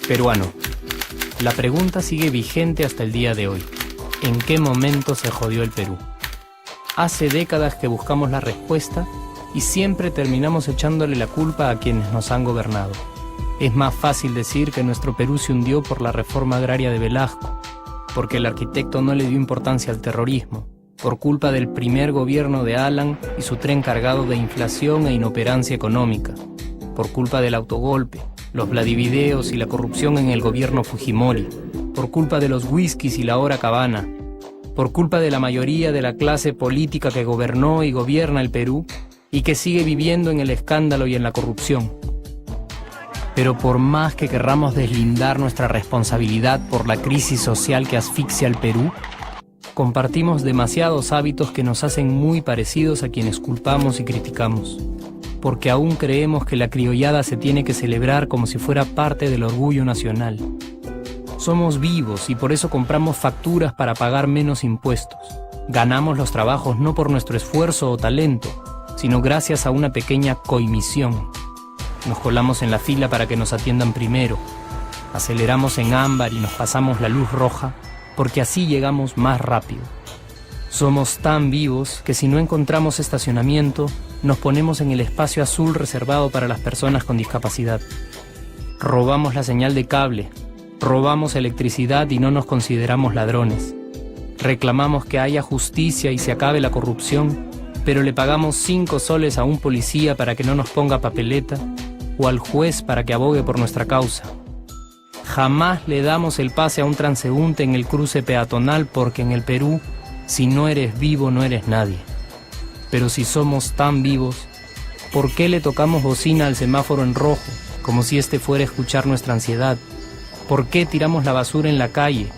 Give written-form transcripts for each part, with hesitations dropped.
Peruano. La pregunta sigue vigente hasta el día de hoy. ¿En qué momento se jodió el Perú? Hace décadas que buscamos la respuesta y siempre terminamos echándole la culpa a quienes nos han gobernado. Es más fácil decir que nuestro Perú se hundió por la reforma agraria de Velasco, porque el arquitecto no le dio importancia al terrorismo, por culpa del primer gobierno de Alan y su tren cargado de inflación e inoperancia económica, por culpa del autogolpe, los Vladivideos y la corrupción en el gobierno Fujimori, por culpa de los whiskies y la hora cabana, por culpa de la mayoría de la clase política que gobernó y gobierna el Perú y que sigue viviendo en el escándalo y en la corrupción. Pero por más que querramos deslindar nuestra responsabilidad por la crisis social que asfixia al Perú, compartimos demasiados hábitos que nos hacen muy parecidos a quienes culpamos y criticamos, porque aún creemos que la criollada se tiene que celebrar como si fuera parte del orgullo nacional. Somos vivos y por eso compramos facturas para pagar menos impuestos. Ganamos los trabajos no por nuestro esfuerzo o talento, sino gracias a una pequeña coimisión. Nos colamos en la fila para que nos atiendan primero, aceleramos en ámbar y nos pasamos la luz roja, porque así llegamos más rápido. Somos tan vivos que si no encontramos estacionamiento, nos ponemos en el espacio azul reservado para las personas con discapacidad. Robamos la señal de cable, robamos electricidad y no nos consideramos ladrones. Reclamamos que haya justicia y se acabe la corrupción, pero le pagamos 5 soles a un policía para que no nos ponga papeleta o al juez para que abogue por nuestra causa. Jamás le damos el pase a un transeúnte en el cruce peatonal porque en el Perú, si no eres vivo, no eres nadie. Pero si somos tan vivos, ¿por qué le tocamos bocina al semáforo en rojo, como si este fuera a escuchar nuestra ansiedad? ¿Por qué tiramos la basura en la calle,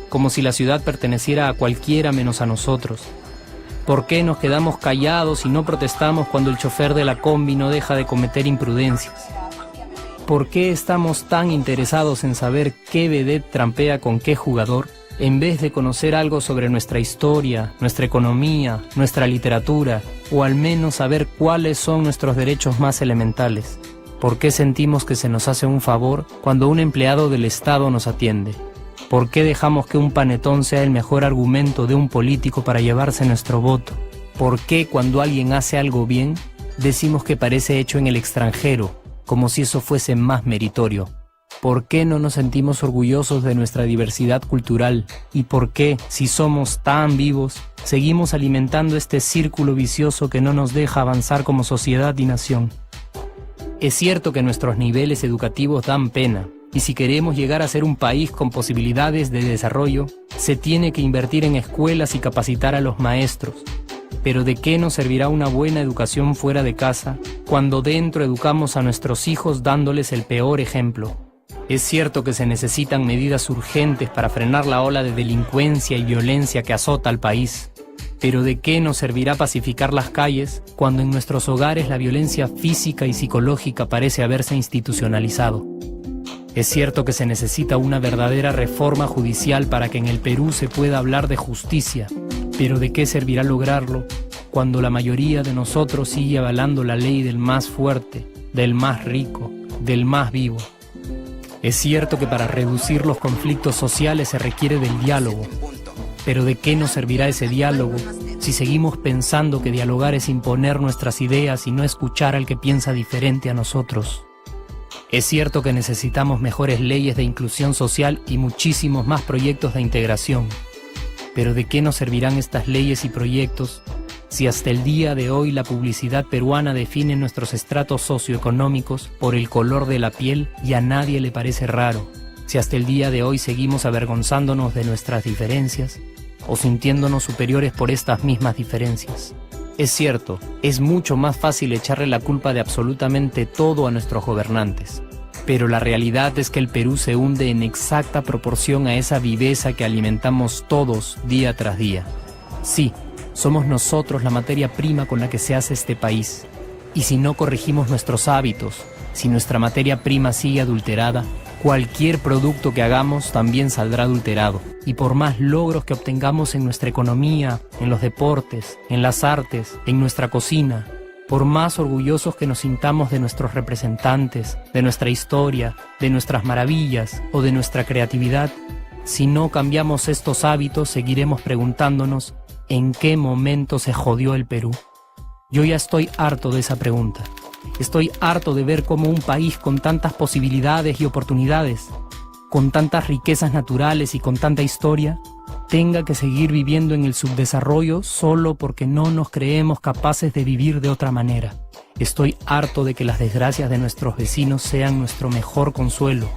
como si la ciudad perteneciera a cualquiera menos a nosotros? ¿Por qué nos quedamos callados y no protestamos cuando el chofer de la combi no deja de cometer imprudencias? ¿Por qué estamos tan interesados en saber qué vedette trampea con qué jugador, en vez de conocer algo sobre nuestra historia, nuestra economía, nuestra literatura, o al menos saber cuáles son nuestros derechos más elementales? ¿Por qué sentimos que se nos hace un favor cuando un empleado del Estado nos atiende? ¿Por qué dejamos que un panetón sea el mejor argumento de un político para llevarse nuestro voto? ¿Por qué cuando alguien hace algo bien, decimos que parece hecho en el extranjero, como si eso fuese más meritorio? ¿Por qué no nos sentimos orgullosos de nuestra diversidad cultural? ¿Y por qué, si somos tan vivos, seguimos alimentando este círculo vicioso que no nos deja avanzar como sociedad y nación? Es cierto que nuestros niveles educativos dan pena, y si queremos llegar a ser un país con posibilidades de desarrollo, se tiene que invertir en escuelas y capacitar a los maestros. Pero ¿de qué nos servirá una buena educación fuera de casa cuando dentro educamos a nuestros hijos dándoles el peor ejemplo? Es cierto que se necesitan medidas urgentes para frenar la ola de delincuencia y violencia que azota al país. Pero ¿de qué nos servirá pacificar las calles cuando en nuestros hogares la violencia física y psicológica parece haberse institucionalizado? Es cierto que se necesita una verdadera reforma judicial para que en el Perú se pueda hablar de justicia, pero ¿de qué servirá lograrlo cuando la mayoría de nosotros sigue avalando la ley del más fuerte, del más rico, del más vivo? Es cierto que para reducir los conflictos sociales se requiere del diálogo, pero ¿de qué nos servirá ese diálogo si seguimos pensando que dialogar es imponer nuestras ideas y no escuchar al que piensa diferente a nosotros? Es cierto que necesitamos mejores leyes de inclusión social y muchísimos más proyectos de integración. Pero ¿de qué nos servirán estas leyes y proyectos si hasta el día de hoy la publicidad peruana define nuestros estratos socioeconómicos por el color de la piel y a nadie le parece raro? Si hasta el día de hoy seguimos avergonzándonos de nuestras diferencias o sintiéndonos superiores por estas mismas diferencias. Es cierto, es mucho más fácil echarle la culpa de absolutamente todo a nuestros gobernantes. Pero la realidad es que el Perú se hunde en exacta proporción a esa viveza que alimentamos todos día tras día. Sí, somos nosotros la materia prima con la que se hace este país. Y si no corregimos nuestros hábitos, si nuestra materia prima sigue adulterada, cualquier producto que hagamos también saldrá adulterado. y por más logros que obtengamos en nuestra economía, en los deportes, en las artes, en nuestra cocina, por más orgullosos que nos sintamos de nuestros representantes, de nuestra historia, de nuestras maravillas o de nuestra creatividad, si no cambiamos estos hábitos, seguiremos preguntándonos ¿en qué momento se jodió el Perú? Yo ya estoy harto de esa pregunta. Estoy harto de ver cómo un país con tantas posibilidades y oportunidades, con tantas riquezas naturales y con tanta historia, tenga que seguir viviendo en el subdesarrollo solo porque no nos creemos capaces de vivir de otra manera. Estoy harto de que las desgracias de nuestros vecinos sean nuestro mejor consuelo.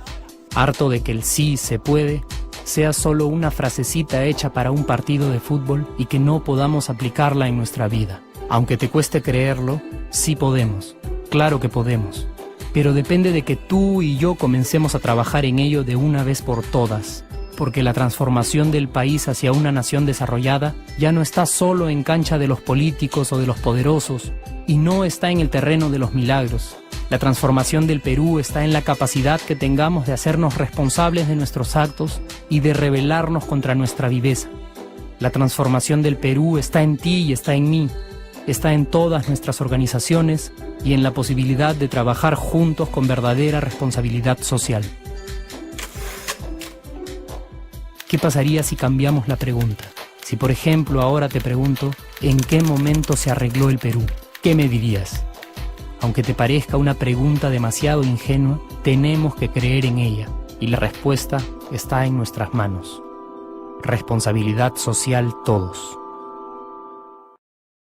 Harto de que el sí se puede sea solo una frasecita hecha para un partido de fútbol y que no podamos aplicarla en nuestra vida. Aunque te cueste creerlo, sí podemos. Claro que podemos. Pero depende de que tú y yo comencemos a trabajar en ello de una vez por todas. Porque la transformación del país hacia una nación desarrollada ya no está solo en cancha de los políticos o de los poderosos, y no está en el terreno de los milagros. La transformación del Perú está en la capacidad que tengamos de hacernos responsables de nuestros actos y de rebelarnos contra nuestra viveza. La transformación del Perú está en ti y está en mí. Está en todas nuestras organizaciones y en la posibilidad de trabajar juntos con verdadera responsabilidad social. ¿Qué pasaría si cambiamos la pregunta? Si, por ejemplo, ahora te pregunto, ¿en qué momento se arregló el Perú? ¿Qué me dirías? Aunque te parezca una pregunta demasiado ingenua, tenemos que creer en ella, y la respuesta está en nuestras manos. Responsabilidad social todos.